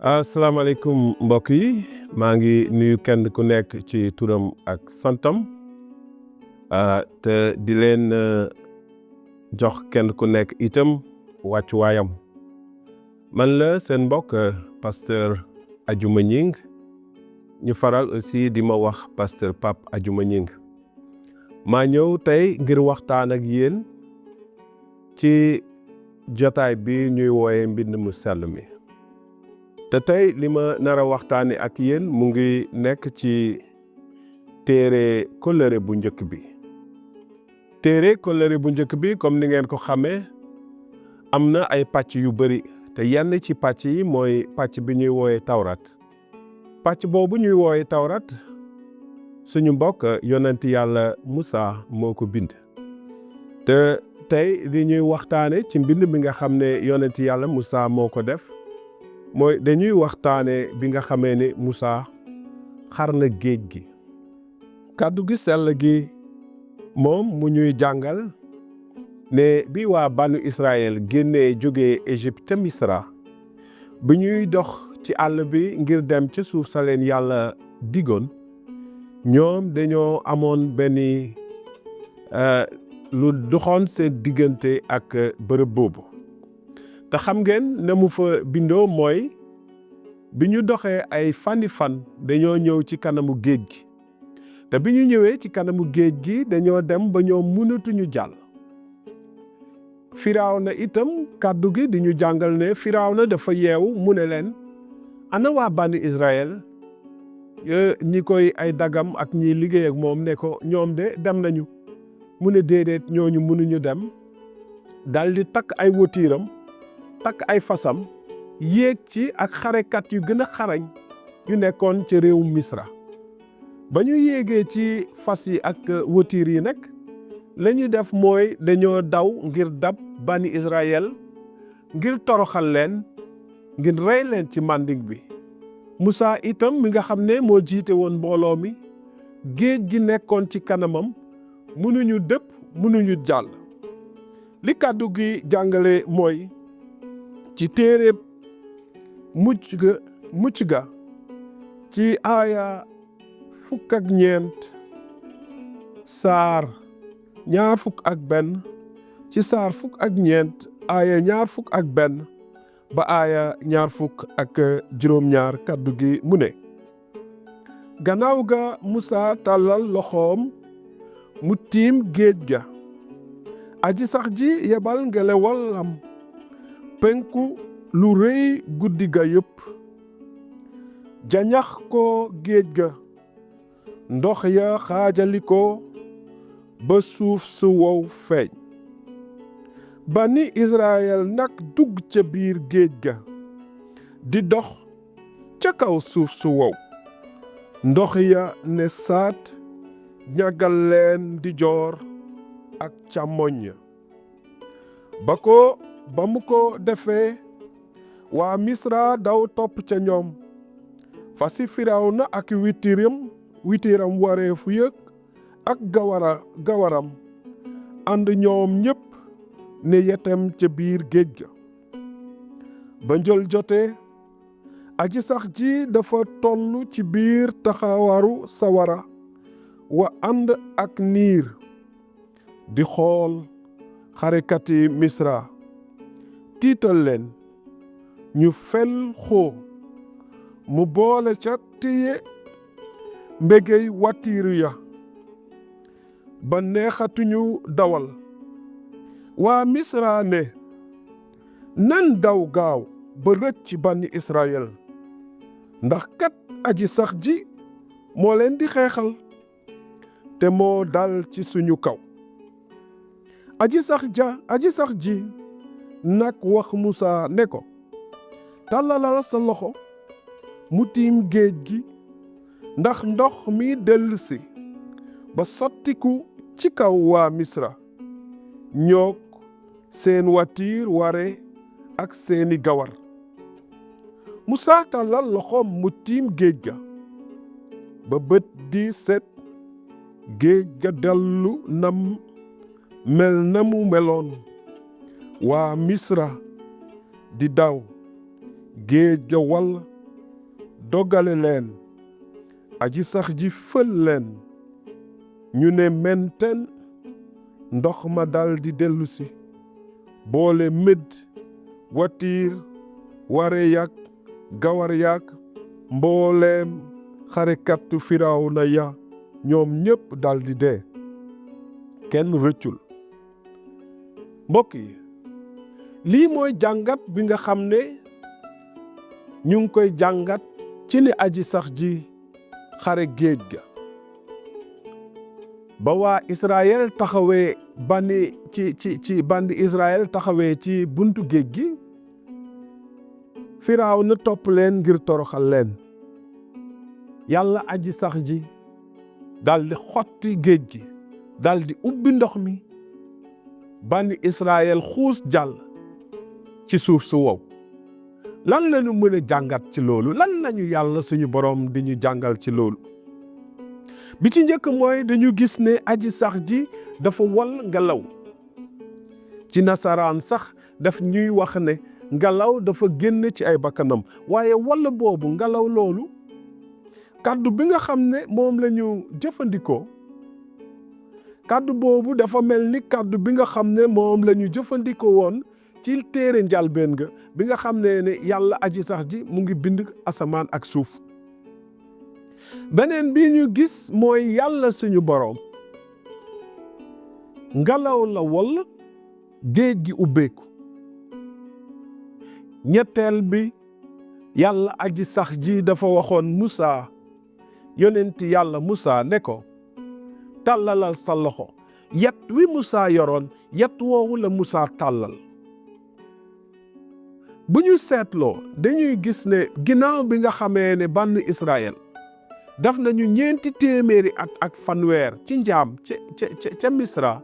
asalaamaaleykum mbokk yi maa ngi nuyu kenn ku nekk ci turam ak santam te di leen jox kenn ku nekk itam wàccuwaayam man la seen mbokk pasteur Adjuma Ñing ñu faral aussi di ma wax pasteur Pape Adjuma Ñing maa ñëw tey ngir waxtaan ak yéen ci jotaay bi ñuy wooye Mbind Mu Sell Mi te tey li ma nar a waxtaane ak yéen mu ngi nekk ci téere kóllëre bu njëkk bi téere kóllëre bu njëkk bi comme ni ngeen ko xamee am na ay pàcc yu bari te yenn ci pàcc yi mooy pàcc bi ñuy wooye tawrat pàcc boobu ñuy wooye tawrat suñu mbokk yonent yàlla Musaa moo ko bind te tey li ñuy waxtaane ci mbind mi nga xam ne yonent yàlla Musaa moo ko def mooy dañuy waxtaane bi nga xamee ne Musaa xar na géej gi kàddu gi sell gi moom mu ñuy jàngal ne bi waa banu Israël génnee jógee Égypte ca Misra bi ñuy dox ci àll bi ngir dem ci suuf sa leen yàlla digoon ñoom dañoo amoon benn lu doxoon seen diggante ak bërëb boobu te xam ngeen ne mu fa bindoo mooy bi ñu doxee ay fan dañoo ñëw ci kanamu géej gi te bi ñu ñëwee ci kanamu géej gi dañoo dem ba ñoom mënatuñu jàll Firawna itam kàddu gi di ñu jàngal ne Firawna dafa yeewu mu ne leen ana waa bani Israël ñi koy ay dagam ak ñi liggéey ak moom ne ko ñoom de dem nañu mu ne déedéet ñooñu mënuñu dem dal di takk ay wotiiram takk ay fasam yéeg ci ak xarekat yu gën a xarañ yu nekkoon ci réew Misra ba ñu yéegee ci fas yi ak wotiir yi nag la ñu def mooy dañoo daw ngir dab bani Israël ngir toroxal leen ngir rey leen ci manding bi Musaa itam mi nga xam ne moo jiite woon mbooloo mi géej gi nekkoon ci kanamam mënuñu dëpp mënuñu jàll li kàddu gi jàngale mooy ci téere mucc ga ci aaya 19 saar 21 ci saar 29 aaya 21 ba aaya 22 kàddu gi mu ne gannaaw ga Musaa tàllal loxoom mu tiim géej ga aji sax ji yebal ngelawalam penku lu rëy guddi ga yépp jañax ko géej ga ndox ya xaajali ko ba suuf su wow feeñ bani Israël nag dugg ca biir géej ga di dox ca kaw suuf su wow ndox ya ne saat ñagal leen di joor ak càmmoñ ba mu ko defee waa Misra daw topp ca ñoom fasi Firawna ak witiiram wareefu yëg ak gawaram ànd ñoom ñépp ne yetem ca biir géej ga ba njël jotee aji sax ji dafa tollu ci biir taxawaru sawara wa ànd ak niir di xool xarekati Misra tiital leen ñu fel xoo mu boole ca téye mbégey watiiru ya ba neexatuñu dawal waa Misra ne nan daw gaaw ba rëcc ci bani Israël ndax kat aji sax ji moo leen di xeexal te moo dal ci suñu kaw aji sax ji nag wax Musaa ne ko tàllalal sa loxo mu tiim géej gi ndax ndox mi dellusi ba sottiku ci kaw waa Misra ñoog seen watiir ware ak seeni gawar Musaa tàllal loxoom mu tiim géej ga ba bët di set géej ga dellu mel na mu meloon waa Misra di daw géej ga wal dogale leen aji sax ji fël leen ñu ne menten ndox ma daldi dellusi boole mëdd watiir ware yak gawar yak mbooleem xarekattu Firawna ya ñoom ñépp daldi dee kenn rëccul. mbokk yi lii mooy jàngat bi nga xam ne ñu ngi koy jàngat ci ni aji sax ji xare géej ga ba waa Israël taxawee bandi Israël taxawee ci buntu géej gi Firawna topp leen ngir toroxal leen yàlla aji sax ji daldi xotti géej gi daldi ubbi ndox mi bandi Israël xuus jàll ci suuf su wow. lan lañu mën a jàngat ci loolu lan lañu yàlla suñu boroom di ñu jàngal ci loolu bi ci njëkk mooy dañu gis ne aji sax ji dafa wal ngelaw ci nasaraan sax daf ñuy wax ne ngelaw dafa génn ci ay bakkanam waaye wal boobu ngelaw loolu kàddu bi nga xam ne moom la ñu jëfandikoo kàddu boobu dafa mel ni kàddu bi nga xam ne moom la ñu jëfandikoo woon ci téere njalbeen ga bi nga xam ne yàlla aji sax ji mu ngi bind asamaan ak suuf beneen bi ñu gis mooy yàlla suñu boroom ngelaw la wol géej gi ubbeeku ñetteel bi yàlla aji sax ji dafa waxoon Musaa yonenti yàlla Musaa ne ko tàllalal sa loxo yat wi Musaa yoroon yat woowu la Musaa tàllal bu ñu seetloo dañuy gis ne ginnaaw bi nga xamee ne bànn Israël daf nañu 400 at ak fanweer ci njaam ca Misra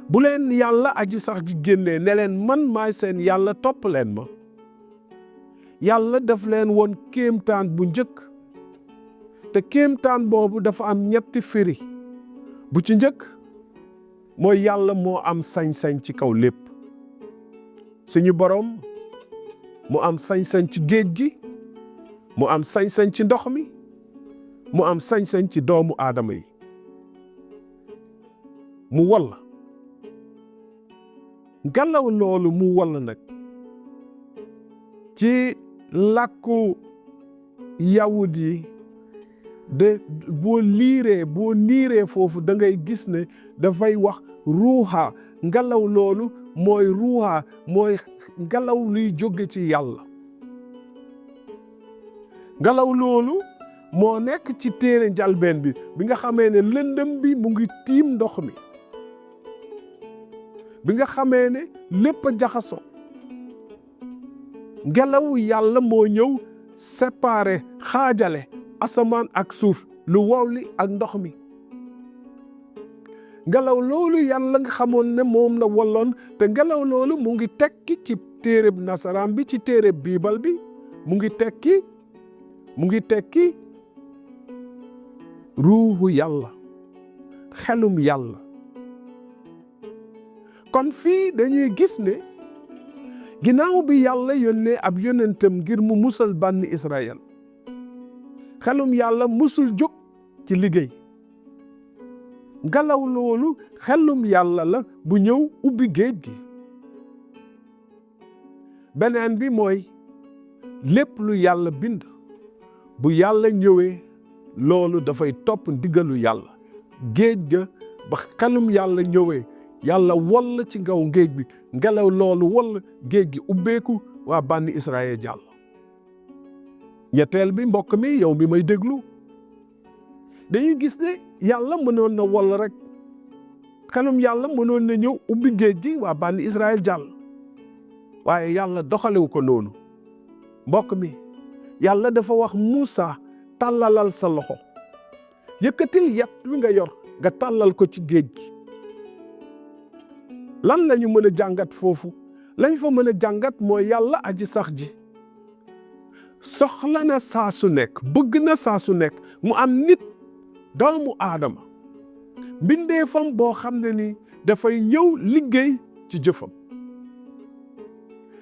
bu leen yàlla aji sax ji génnee ne leen man maay seen yàlla topp leen ma yàlla daf leen woon kéemtaan bu njëkk te kéemtaan boobu dafa am ñetti firi bu ci njëkk mooy yàlla moo am sañ-sañ ci kaw lépp suñu boroom mu am sañ-sañ ci géej gi mu am sañ-sañ ci ndox mi mu am sañ-sañ ci doomu aadama yi mu walla ngelaw loolu mu walla nag ci làkku yawut yi de boo niiree foofu da ngay gis ne dafay wax ruuxa ngelaw loolu mooy ruuxa mooy ngelaw luy jóge ci yàlla ngelaw loolu moo nekk ci téere njalbeen bi nga xamee ne lëndëm bi mu ngi tiim ndox mi bi nga xamee ne lépp a jaxasoo ngelaw yàlla moo ñëw séparé xaajale asamaan ak suuf lu wow li ak ndox mi ngelaw loolu yàlla nga xamoon ne moom la walloon te ngelaw loolu mu ngi tekki ci téereb nasaraan bi ci téereb biibal bi mu ngi tekki ruuxu yàlla xelum yàlla kon fii dañuy gis ne ginnaaw bi yàlla yónnee ab yonentam ngir mu musal bànni Israël xelum yàlla musul jóg ci liggéey ngelaw loolu xelum yàlla la bu ñëw ubbi géej gi beneen bi mooy lépp lu yàlla bind bu yàlla ñëwee loolu dafay topp ndigalu yàlla géej ga ba xelum yàlla ñëwee yàlla wall ci ngaw géej bi ngelaw loolu wall géej gi ubbeeku waa bànni Israël jàll ñetteel bi mbokk mi yow mi may déglu dañuy gis ne yàlla mënoon na wall rek xelum yàlla mënoon na ñëw ubbi géej gi waa bànni Israël jàll waaye yàlla doxalewu ko noonu mbokk mi yàlla dafa wax Musaa tàllalal sa loxo yëkkatil yat wi nga yor nga tàllal ko ci géej gi lan lañu mën a jàngat foofu lañ fa mën a jàngat mooy yàlla aji sax ji soxla na saa su nekk bëgg na saa su nekk mu am nit doomu aadama mbindeefam boo xam ne ni dafay ñëw liggéey ci jëfam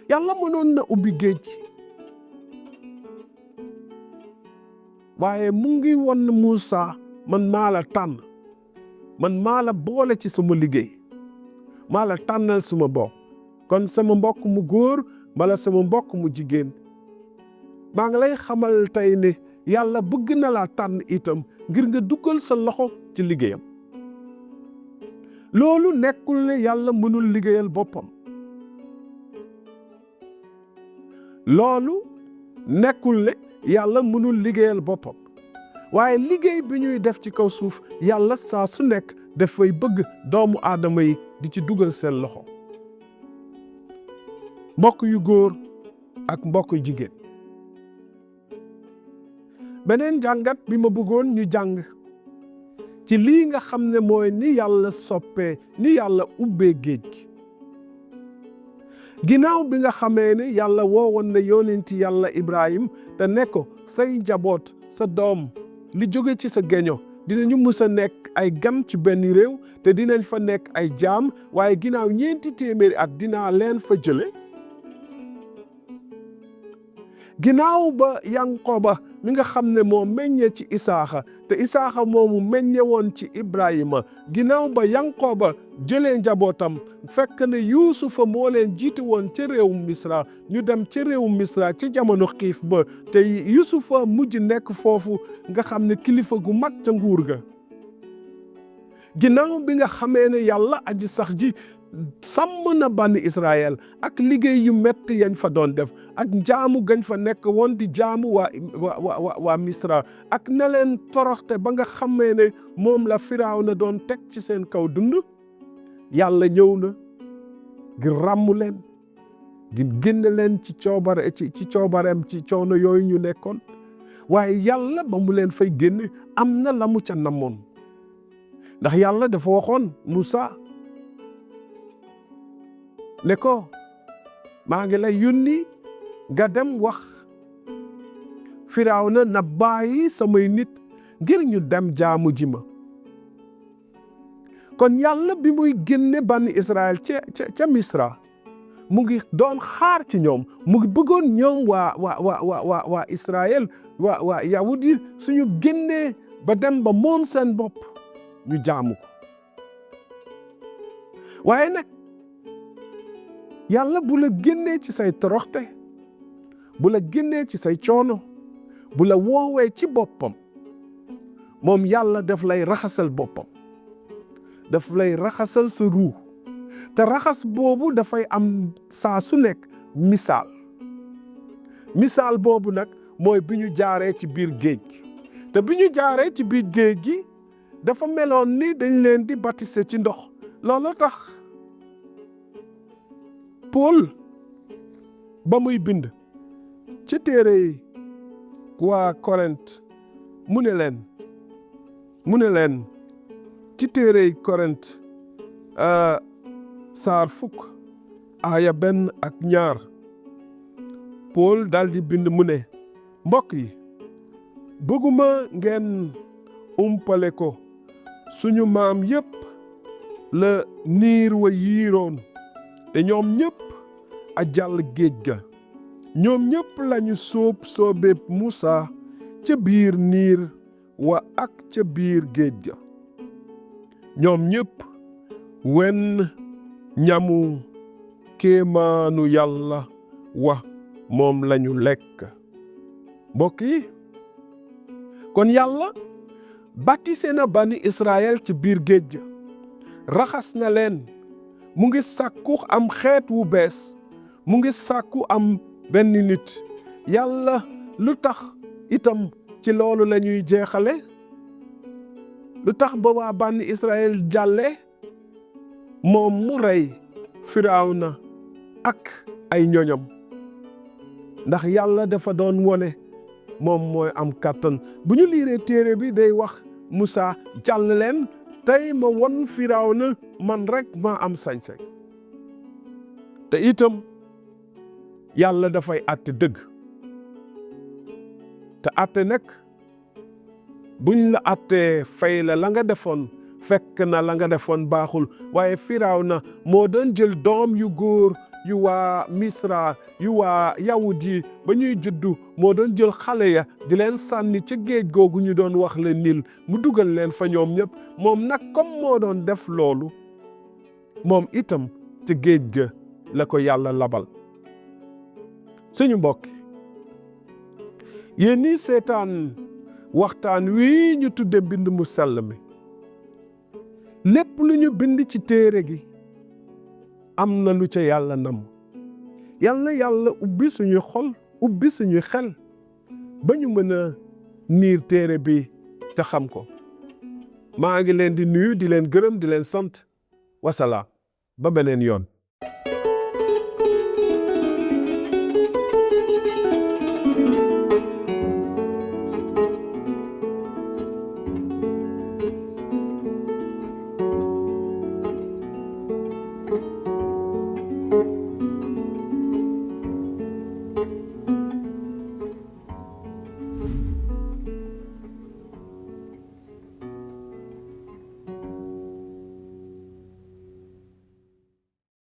yàlla mënoon na ubbi géej waaye mu ngi won Muusa man maa la tànn man maa la boole ci sama liggéey maa la tànnal suma bopp kon sama mbokk mu góor wala sama mbokk mu jigéen maa ngi lay xamal tey ne yàlla bëgg na laa tànn itam ngir nga duggal sa loxo ci liggéeyam loolu nekkul ne yàlla mënul liggéeyal boppam loolu nekkul ne yàlla mënul liggéeyal boppam waaye liggéey bi ñuy def ci kaw suuf yàlla saa su nekk dafay bëgg doomu aadama yi di ci dugal seen loxo mbokk yu góor ak mbokk yu jigéen beneen jàngat bi ma bëggoon ñu jàng ci lii nga xam ne mooy ni yàlla soppee ni yàlla ubbee géej gi ginnaaw bi nga xamee ne yàlla woowoon na yonenti yàlla Ibrahim te ne ko say njaboot sa doom li jóge ci sa geño dinañu mës a nekk ay gan ci benn réew te dinañ fa nekk ay jaam waaye ginnaaw 4 téeméeri at dinaa leen fa jële ginnaaw ba Yankoba mi nga xam ne moo meññee ci Isaaxa te Isaaxa moomu meññe woon ci Ibrahima ginnaaw ba Yankoba jëlee njabootam fekk ne Yuusufa moo leen jiite woon ca réewum Misra ñu dem ca réewum Misra ci jamono xiif ba te Yuusufa mujj nekk foofu nga xam ne kilifa gu mag ca nguur ga ginnaaw bi nga xamee ne yàlla aji sax ji sàmm na bànni Israël ak liggéey yu metti yañ fa doon def ak jaamu gañ fa nekk woon di jaamu waa Misra ak na leen toroxte ba nga xamee ne moom la Firawna doon teg ci seen kaw dund yàlla ñëw na ngir ràmm leen ngir génne leen ci coobareem ci coono yooyu ñu nekkoon waaye yàlla ba mu leen fay génne am na la mu ca namoon ndax yàlla dafa waxoon Musa ne ko maa ngi lay yónni nga dem wax Firawna na bàyyi samay nit ngir ñu dem jaamu ji ma kon yàlla bi muy génne bànni Israël ca Misra mu ngi doon xaar ci ñoom mu ngi bëggoon ñoom waa Israël waa yawut yi suñu génnee ba dem ba moom seen bopp ñu jaamu ko waaye nag yàlla bu la génnee ci say toroxte bu la génnee ci say coono bu la woowee ci boppam moom yàlla daf lay raxasal boppam daf lay raxasal sa ruu te raxas boobu dafay am saa su nekk misaal boobu nag mooy bi ñu jaaree ci biir géej gi te bi ñu jaaree ci biir géej gi dafa meloon ni dañ leen di baptiser ci ndox loolu tax Paul ba muy bind ci téere waa Korent mu ne leen ci téere Korent saar 10 aaya 1 ak 2 Paul daldi bind mu ne mbokk yi bëgguma ngeen umpale ko suñu maam yépp la niir wa yiiroon te ñoom ñëpp a jàll géej ga ñoom ñëpp lañu soobeeb Musa ca biir niir wa ak ca biir géej ga ñoom ñëpp wenn ñamu kéemaanu yàlla wa moom lañu lekk mbokk yi kon yàlla baptisé na bani Israël ci biir géej ga raxas na leen mu ngi sàkku am xeet wu bees mu ngi sàkku am benn nit yàlla lu tax itam ci loolu la ñuy jeexale lu tax ba waa bànni Israël jàlle moom mu rey Firawna ak ay ñoñam ndax yàlla dafa doon wone moom mooy am kàttan bu ñu liiree téere bi day wax Musa jàll leen tey ma won Firawna man rek maa am sañ-sañ te itam yàlla dafay àtte dëgg te àtte nag buñ la àttee fay la nga defoon fekk na la nga defoon baaxul waaye Firawna moo doon jël doom yu góor yu waa Misra yu waa yawut yi ba ñuy juddu moo doon jël xale ya di leen sànni ca géej googu ñu doon wax le Nil mu dugal leen fa ñoom ñëpp moom nag comme moo doon def loolu moom itam ca géej ga la ko yàlla labal. suñu mbokk yéen ñii seetaan waxtaan wi ñu tudde Mbind Mu Sell Mi lépp lu ñu bind ci téere gi am na lu ca yàlla nam yàlla ubbi suñu xol ubbi suñu xel ba ñu mën a niir téere bi te xam ko. maa ngi leen di nuyu di leen gërëm di leen sant wasalaam ba beneen yoon.